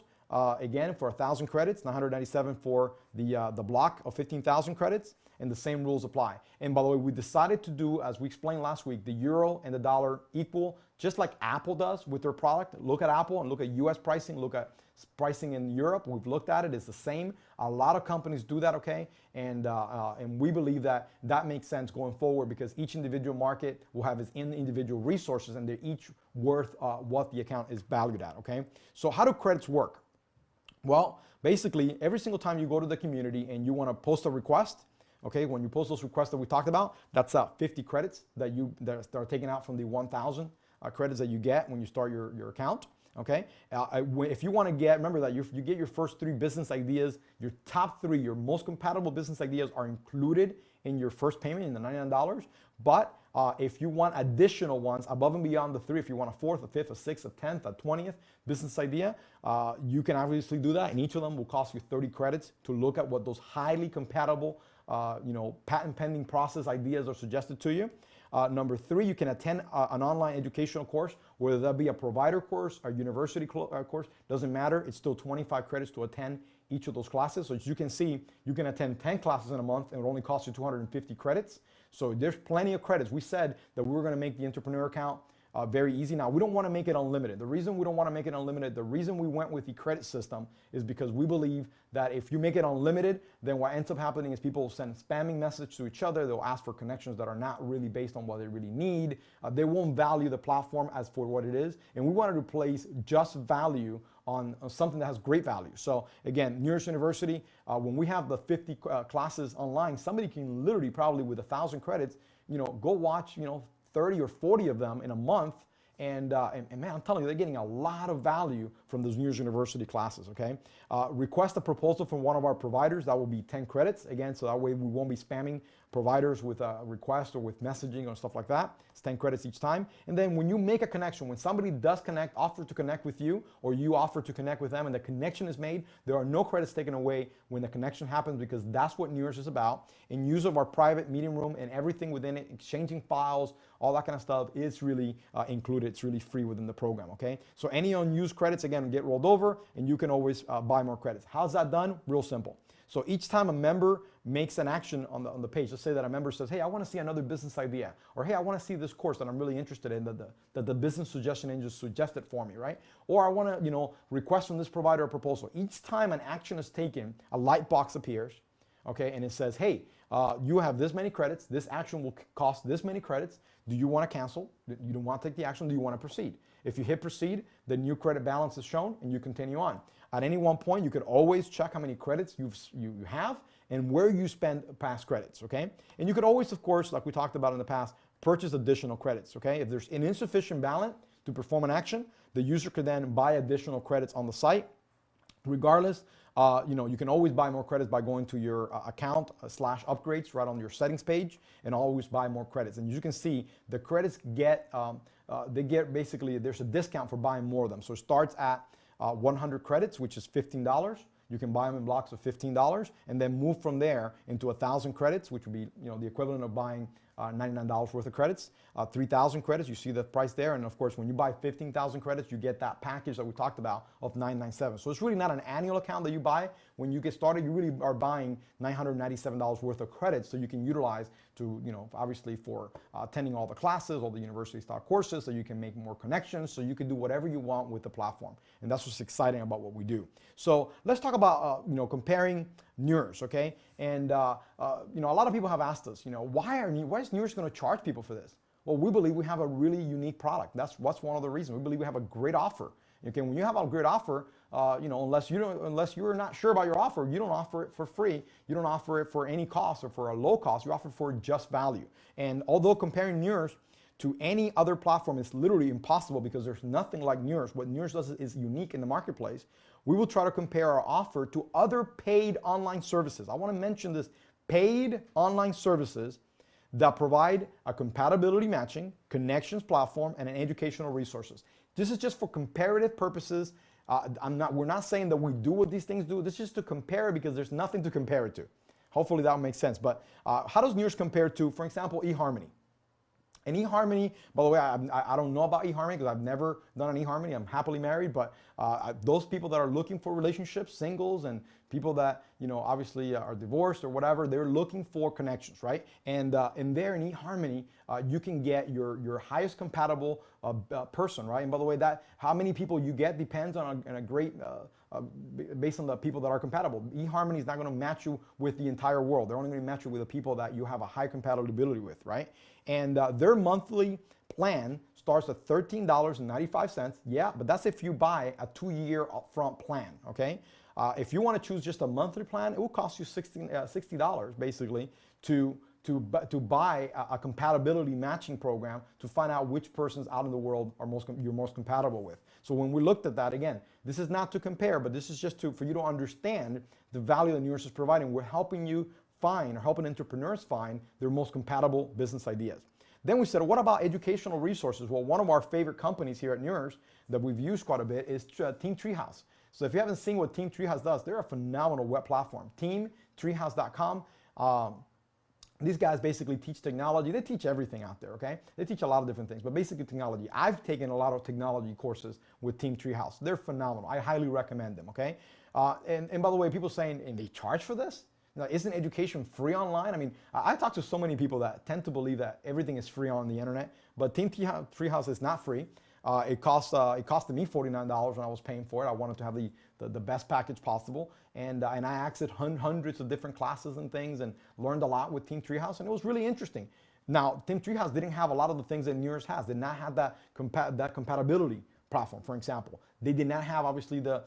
Again, for 1,000 credits, 997 for the block of 15,000 credits, and the same rules apply. And by the way, we decided to do, as we explained last week, the euro and the dollar equal, just like Apple does with their product. Look at Apple and look at US pricing, look at pricing in Europe. We've looked at it, it's the same. A lot of companies do that, okay? And we believe that that makes sense going forward because each individual market will have its individual resources and they're each worth what the account is valued at, okay? So how do credits work? Well, basically, every single time you go to the community and you want to post a request, okay, when you post those requests that we talked about, that's 50 credits that are taken out from the 1,000 credits that you get when you start your account, okay? If you want to remember that you get your first 3 business ideas, your top 3, your most compatible business ideas are included in your first payment in the $99. But if you want additional ones above and beyond the 3, if you want a 4th, a 5th, a 6th, a 10th, a 20th business idea, you can obviously do that. And each of them will cost you 30 credits to look at what those highly compatible patent pending process ideas are suggested to you. Number 3, you can attend an online educational course, whether that be a provider course, a university course, doesn't matter. It's still 25 credits to attend each of those classes. So as you can see, you can attend 10 classes in a month and it only costs you 250 credits. So there's plenty of credits. We said that we were going to make the entrepreneur account very easy. Now, we don't want to make it unlimited. The reason we don't want to make it unlimited, the reason we went with the credit system is because we believe that if you make it unlimited, then what ends up happening is people will send spamming messages to each other. They'll ask for connections that are not really based on what they really need. They won't value the platform as for what it is. And we wanted to place just value on something that has great value. So again, NEURS University, when we have the 50 classes online, somebody can literally probably with 1,000 credits, go watch, 30 or 40 of them in a month. And man, I'm telling you, they're getting a lot of value from those NEURS University classes, okay? Request a proposal from one of our providers. That will be 10 credits. Again, so that way we won't be spamming providers with a request or with messaging or stuff like that. It's 10 credits each time. And then when you make a connection, when somebody does offer to connect with you, or you offer to connect with them and the connection is made, there are no credits taken away when the connection happens because that's what NEURS is about. In use of our private meeting room and everything within it, exchanging files, all that kind of stuff is really included. It's really free within the program, okay? So any unused credits, again, get rolled over and you can always buy more credits. How's that done? Real simple. So each time a member makes an action on the page, let's say that a member says, hey, I want to see another business idea, or hey, I want to see this course that I'm really interested in that the business suggestion engine suggested for me, right? Or I want to, request from this provider a proposal. Each time an action is taken, a light box appears, okay, and it says, hey, you have this many credits, this action will cost this many credits. Do you want to cancel? You don't want to take the action? Do you want to proceed? If you hit proceed, the new credit balance is shown and you continue on. At any one point, you could always check how many credits you have and where you spend past credits, okay? And you could always, of course, like we talked about in the past, purchase additional credits, okay? If there's an insufficient balance to perform an action, the user could then buy additional credits on the site. Regardless, you can always buy more credits by going to your account /upgrades right on your settings page and always buy more credits. And as you can see, the credits get basically, there's a discount for buying more of them. So it starts at 100 credits, which is $15. You can buy them in blocks of $15 and then move from there into 1,000 credits, which would be the equivalent of buying $99 worth of credits. 3,000 credits, you see the price there. And of course, when you buy 15,000 credits, you get that package that we talked about of $997. So it's really not an annual account that you buy. When you get started, you really are buying $997 worth of credits so you can utilize to, obviously for attending all the classes, all the university style courses, so you can make more connections, so you can do whatever you want with the platform. And that's what's exciting about what we do. So let's talk about, comparing NEURS, okay? And, a lot of people have asked us, why is NEURS going to charge people for this? Well, we believe we have a really unique product. That's one of the reasons. We believe we have a great offer. Okay, when you have a great offer, unless you're not sure about your offer, you don't offer it for free. You don't offer it for any cost or for a low cost. You offer it for just value. And although comparing NEURS to any other platform is literally impossible because there's nothing like NEURS, what NEURS does is unique in the marketplace. We will try to compare our offer to other paid online services. I want to mention this: paid online services that provide a compatibility matching, connections platform, and an educational resources. This is just for comparative purposes. We're not saying that we do what these things do. This is just to compare it because there's nothing to compare it to. Hopefully that makes sense. But how does NEURS compare to, for example, eHarmony? And eHarmony, by the way, I don't know about eHarmony because I've never done an eHarmony. I'm happily married, but those people that are looking for relationships, singles, and people that, you know, obviously are divorced or whatever, they're looking for connections, right? And in there in eHarmony, you can get your highest compatible person, right? And by the way, that how many people you get depends on a great based on the people that are compatible. eHarmony is not going to match you with the entire world. They're only going to match you with the people that you have a high compatibility with, right? And their monthly plan starts at $13.95. Yeah, but that's if you buy a 2-year upfront plan, okay? If you want to choose just a monthly plan, it will cost you $60 basically to buy a compatibility matching program to find out which persons out in the world are you're most compatible with. So when we looked at that, again, this is not to compare, but this is just for you to understand the value that NEURS is providing. We're helping you find, or helping entrepreneurs find, their most compatible business ideas. Then we said, what about educational resources? Well, one of our favorite companies here at NEURS that we've used quite a bit is Team Treehouse. So if you haven't seen what Team Treehouse does, they're a phenomenal web platform. TeamTreehouse.com. These guys basically teach technology. They teach everything out there, okay? They teach a lot of different things, but basically technology. I've taken a lot of technology courses with Team Treehouse. They're phenomenal. I highly recommend them, okay? And by the way, people saying, and they charge for this? Now, isn't education free online? I mean, I talk to so many people that tend to believe that everything is free on the internet, but Team Treehouse is not free. It costed me $49 when I was paying for it. I wanted to have the best package possible, and I accessed hundreds of different classes and things, and learned a lot with Team Treehouse, and it was really interesting. Now, Team Treehouse didn't have a lot of the things that NEURS has. Did not have that compatibility platform, for example. They did not have, obviously, the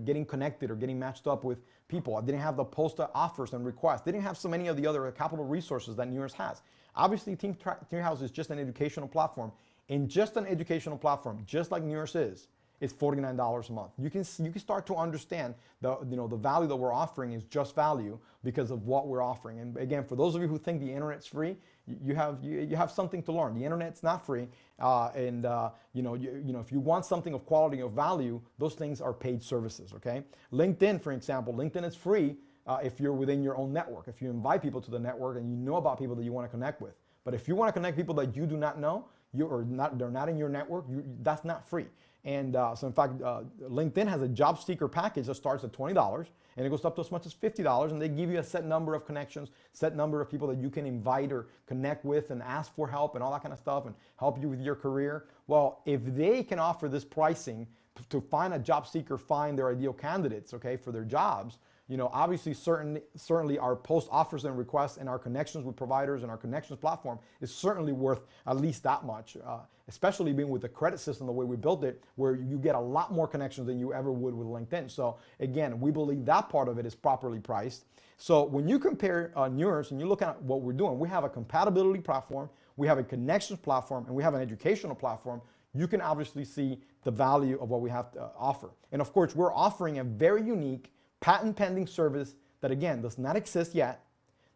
getting connected or getting matched up with people. I didn't have the post offers and requests. They didn't have so many of the other capital resources that NEURS has. Obviously, Team Treehouse is just an educational platform. And just an educational platform, just like NEURS is $49 a month. You can start to understand the value that we're offering is just value because of what we're offering. And again, for those of you who think the internet's free, you have something to learn. The internet's not free, if you want something of quality of value, those things are paid services. Okay, LinkedIn, for example, LinkedIn is free if you're within your own network. If you invite people to the network and you know about people that you want to connect with. But if you want to connect people that you do not know, they're not in your network, that's not free. And so in fact, LinkedIn has a job seeker package that starts at $20 and it goes up to as much as $50, and they give you a set number of connections, set number of people that you can invite or connect with and ask for help and all that kind of stuff and help you with your career. Well, if they can offer this pricing to find a job seeker, find their ideal candidates, okay, for their jobs, obviously certainly our post offers and requests and our connections with providers and our connections platform is certainly worth at least that much, especially being with the credit system the way we built it, where you get a lot more connections than you ever would with LinkedIn. So again, we believe that part of it is properly priced. So when you compare NEURS and you look at what we're doing, we have a compatibility platform, we have a connections platform, and we have an educational platform. You can obviously see the value of what we have to offer. And of course, we're offering a very unique patent pending service that again does not exist yet,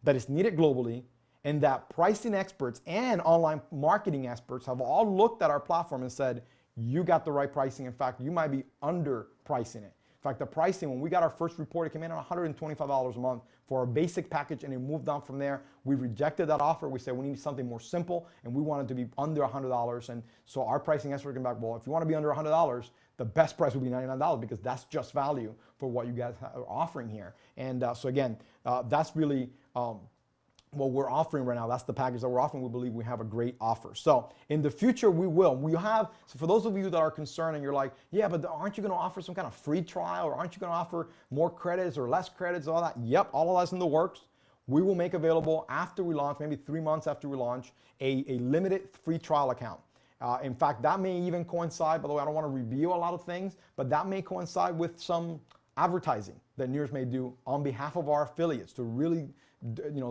that is needed globally, and that pricing experts and online marketing experts have all looked at our platform and said, you got the right pricing. In fact, you might be underpricing it. In fact, the pricing, when we got our first report, it came in at $125 a month for our basic package, and it moved on from there. We rejected that offer. We said we need something more simple, and we wanted to be under $100. And so our pricing expert came back, well, if you want to be under $100, the best price would be $99 because that's just value for what you guys are offering here. And so again, that's really what we're offering right now. That's the package that we're offering. We believe we have a great offer. So in the future, so for those of you that are concerned and you're like, yeah, but aren't you going to offer some kind of free trial, or aren't you going to offer more credits or less credits, all that? Yep, all of that's in the works. We will make available after we launch, maybe 3 months after we launch, a limited free trial account. In fact, that may even coincide, by the way, I don't want to reveal a lot of things, but that may coincide with some advertising that NEURS may do on behalf of our affiliates to really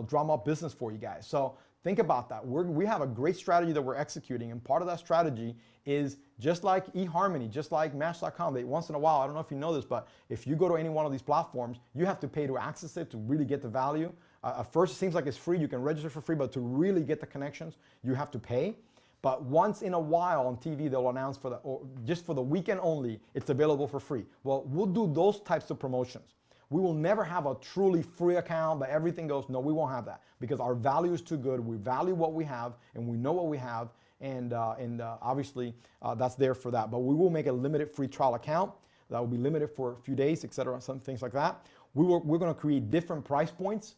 drum up business for you guys. So Think about that. We have a great strategy that we're executing, and part of that strategy is just like eHarmony, just like Match.com. They once in a while, I don't know if you know this, but if you go to any one of these platforms, you have to pay to access it to really get the value. At first, it seems like it's free. You can register for free, but to really get the connections, you have to pay. But once in a while on TV, they'll announce just for the weekend only, it's available for free. Well, we'll do those types of promotions. We will never have a truly free account that everything goes. No, we won't have that because our value is too good. We value what we have and we know what we have. And obviously that's there for that. But we will make a limited free trial account that will be limited for a few days, etc., some things like that. We're going to create different price points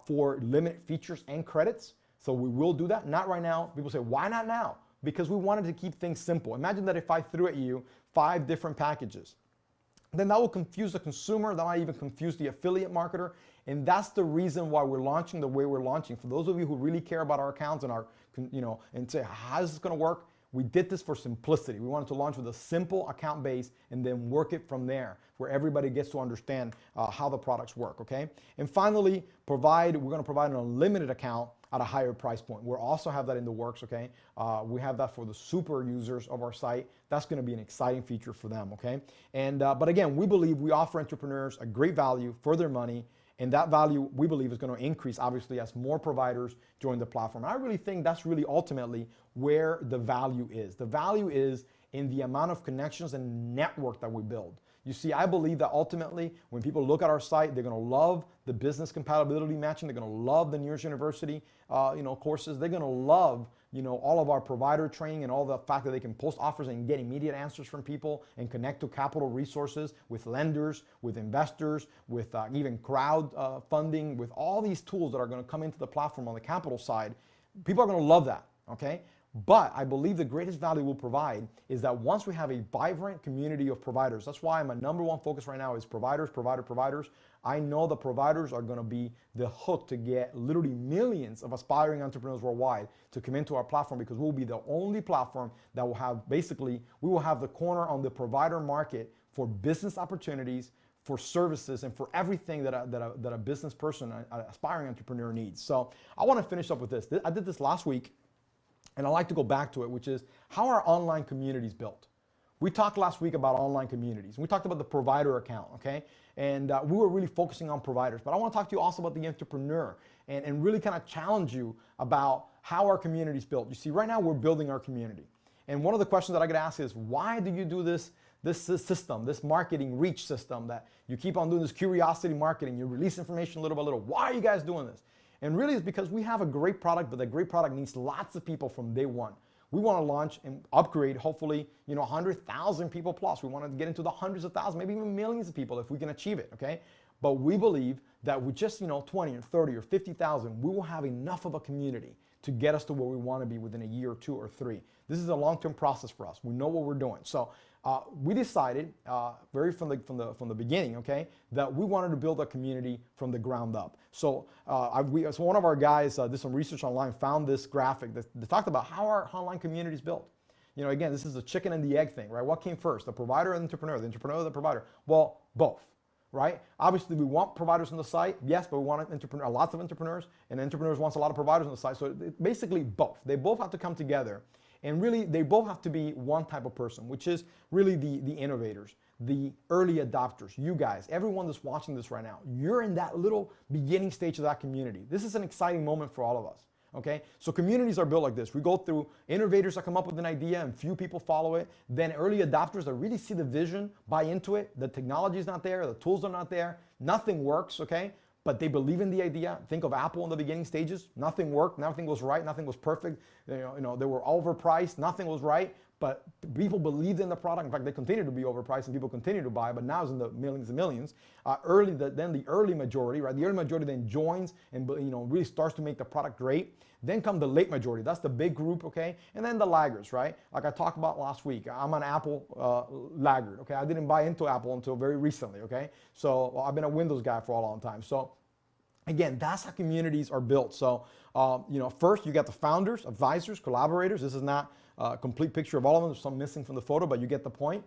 for limited features and credits. So we will do that. Not right now. People say, why not now? Because we wanted to keep things simple. Imagine that if I threw at you 5 different packages. Then that will confuse the consumer, that might even confuse the affiliate marketer, and that's the reason why we're launching the way we're launching. For those of you who really care about our accounts and and say, how is this going to work? We did this for simplicity. We wanted to launch with a simple account base and then work it from there, where everybody gets to understand how the products work, okay? And finally, we're going to provide an unlimited account at a higher price point. We'll also have that in the works, okay? We have that for the super users of our site. That's gonna be an exciting feature for them, okay? And but again, we believe we offer entrepreneurs a great value for their money, and that value we believe is gonna increase obviously as more providers join the platform. I really think that's really ultimately where the value is. The value is in the amount of connections and network that we build. You see, I believe that ultimately when people look at our site, they're going to love the business compatibility matching. They're going to love the NEURS University courses. They're going to love all of our provider training and all the fact that they can post offers and get immediate answers from people and connect to capital resources with lenders, with investors, with even crowd funding, with all these tools that are going to come into the platform on the capital side. People are going to love that, okay? But I believe the greatest value we'll provide is that once we have a vibrant community of providers, that's why my #1 focus right now is providers. I know the providers are going to be the hook to get literally millions of aspiring entrepreneurs worldwide to come into our platform, because we'll be the only platform that will have, basically, we will have the corner on the provider market for business opportunities, for services, and for everything that a business person, an aspiring entrepreneur needs. So I want to finish up with this. I did this last week, and I like to go back to it, which is how are online communities built? We talked last week about online communities. We talked about the provider account, okay? And we were really focusing on providers. But I want to talk to you also about the entrepreneur and really kind of challenge you about how our community is built. You see, right now we're building our community. And one of the questions that I get asked is, why do you do this system, this marketing reach system that you keep on doing, this curiosity marketing? You release information little by little. Why are you guys doing this? And really it's because we have a great product, but that great product needs lots of people from day one. We want to launch and upgrade, hopefully, 100,000 people plus. We want to get into the hundreds of thousands, maybe even millions of people if we can achieve it, okay? But we believe that with just, 20 or 30 or 50,000, we will have enough of a community to get us to where we want to be within a year or 2 or 3. This is a long-term process for us. We know what we're doing. So we decided from the beginning, okay, that we wanted to build a community from the ground up. So, so one of our guys did some research online, found this graphic that talked about how our online community is built. Again, this is the chicken and the egg thing, right? What came first, the provider or the entrepreneur or the provider? Well, both, right? Obviously, we want providers on the site, yes, but we want lots of entrepreneurs, and entrepreneurs wants a lot of providers on the site. So basically both. They both have to come together. And really, they both have to be one type of person, which is really the innovators, the early adopters, you guys, everyone that's watching this right now. You're in that little beginning stage of that community. This is an exciting moment for all of us, okay? So communities are built like this. We go through innovators that come up with an idea and few people follow it. Then early adopters that really see the vision, buy into it. The technology is not there, the tools are not there, nothing works, okay? But they believe in the idea. Think of Apple in the beginning stages. Nothing worked, nothing was right, nothing was perfect. They were overpriced, nothing was right, but people believed in the product. In fact, they continue to be overpriced and people continue to buy, but now it's in the millions and millions. Then the early majority, right? The early majority then joins and really starts to make the product great. Then come the late majority. That's the big group, okay? And then the laggards, right? Like I talked about last week. I'm an Apple laggard, okay? I didn't buy into Apple until very recently, okay? So I've been a Windows guy for a long time. So again, that's how communities are built. So, first you got the founders, advisors, collaborators. This is not a complete picture of all of them. There's some missing from the photo, but you get the point.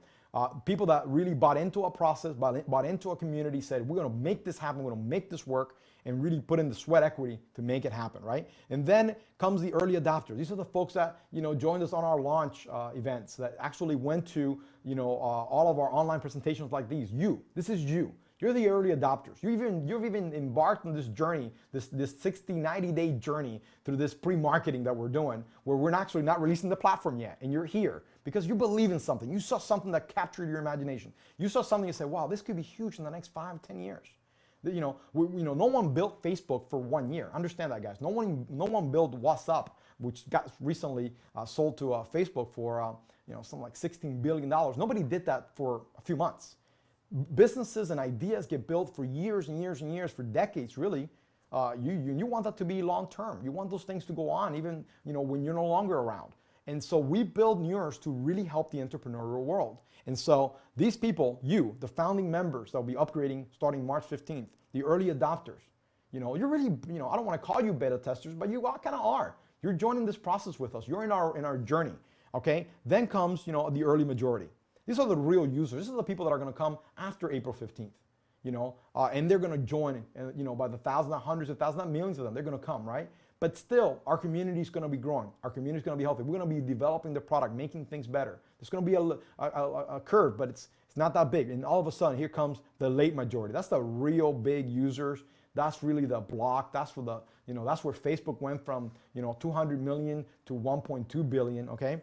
People that really bought into a process, bought into a community, said, we're going to make this happen, we're going to make this work, and really put in the sweat equity to make it happen, right? And then comes the early adopters. These are the folks that, joined us on our launch events, that actually went to, all of our online presentations like these. This is you. You're the early adopters. You've even embarked on this journey, this 60, 90-day journey through this pre-marketing that we're doing, where we're actually not releasing the platform yet, and you're here because you believe in something. You saw something that captured your imagination. You saw something and said, wow, this could be huge in the next 5, 10 years. No one built Facebook for 1 year. Understand that, guys. No one built WhatsApp, which got recently sold to Facebook for something like $16 billion. Nobody did that for a few months. Businesses and ideas get built for years and years and years, for decades, really. You want that to be long term. You want those things to go on even when you're no longer around. And so we build NEURS to really help the entrepreneurial world. And so these people, the founding members that will be upgrading starting March 15th, the early adopters, you're really, I don't want to call you beta testers, but you kind of are. You're joining this process with us. You're in our journey, okay? Then comes, the early majority. These are the real users. These are the people that are going to come after April 15th, and they're going to join, by the thousands, hundreds of thousands, not millions of them. They're going to come, right? But still, our community is going to be growing. Our community is going to be healthy. We're going to be developing the product, making things better. There's going to be a curve, but it's not that big. And all of a sudden, here comes the late majority. That's the real big users. That's really the block. That's for the, that's where Facebook went from, 200 million to 1.2 billion. Okay.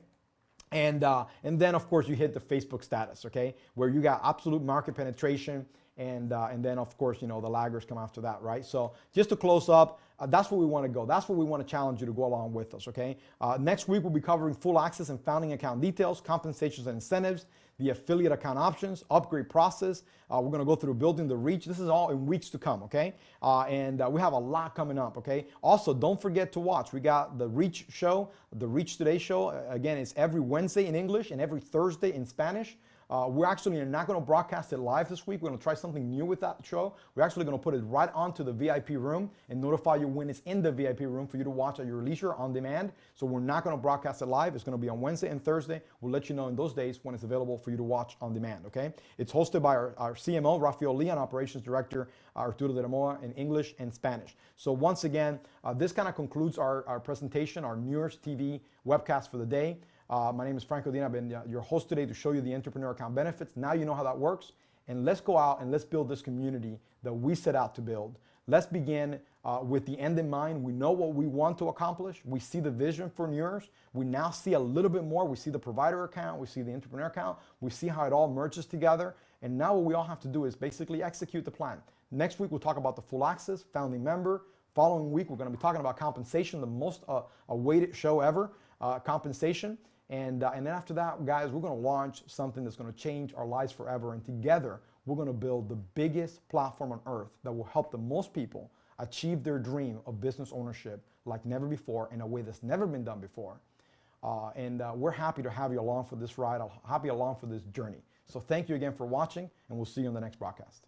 And then, of course, you hit the Facebook status, okay, where you got absolute market penetration, and then, of course, the laggers come after that, right? So just to close up, that's where we want to go. That's where we want to challenge you to go along with us, okay? Next week, we'll be covering full access and founding account details, compensations and incentives, the affiliate account options, upgrade process. We're going to go through building the reach. This is all in weeks to come, okay? And we have a lot coming up, okay? Also, don't forget to watch. We got the Reach show, the Reach Today show. Again, it's every Wednesday in English and every Thursday in Spanish. We're actually not going to broadcast it live this week. We're going to try something new with that show. We're actually going to put it right onto the VIP room and notify you when it's in the VIP room for you to watch at your leisure on demand. So we're not going to broadcast it live. It's going to be on Wednesday and Thursday. We'll let you know in those days when it's available for you to watch on demand, okay? It's hosted by our CMO, Rafael Lee, and Operations Director, Arturo de la Moa, in English and Spanish. So once again, this kind of concludes our presentation, our NEURS TV webcast for the day. My name is Franco Dina. I've been your host today to show you the entrepreneur account benefits. Now you know how that works. And let's go out and let's build this community that we set out to build. Let's begin with the end in mind. We know what we want to accomplish. We see the vision for NEURS. We now see a little bit more. We see the provider account. We see the entrepreneur account. We see how it all merges together. And now what we all have to do is basically execute the plan. Next week, we'll talk about the full access, founding member. Following week, we're going to be talking about compensation, the most awaited show ever, compensation. And then after that, guys, we're going to launch something that's going to change our lives forever. And together, we're going to build the biggest platform on earth that will help the most people achieve their dream of business ownership like never before, in a way that's never been done before. And we're happy to have you along for this ride, happy along for this journey. So thank you again for watching, and we'll see you in the next broadcast.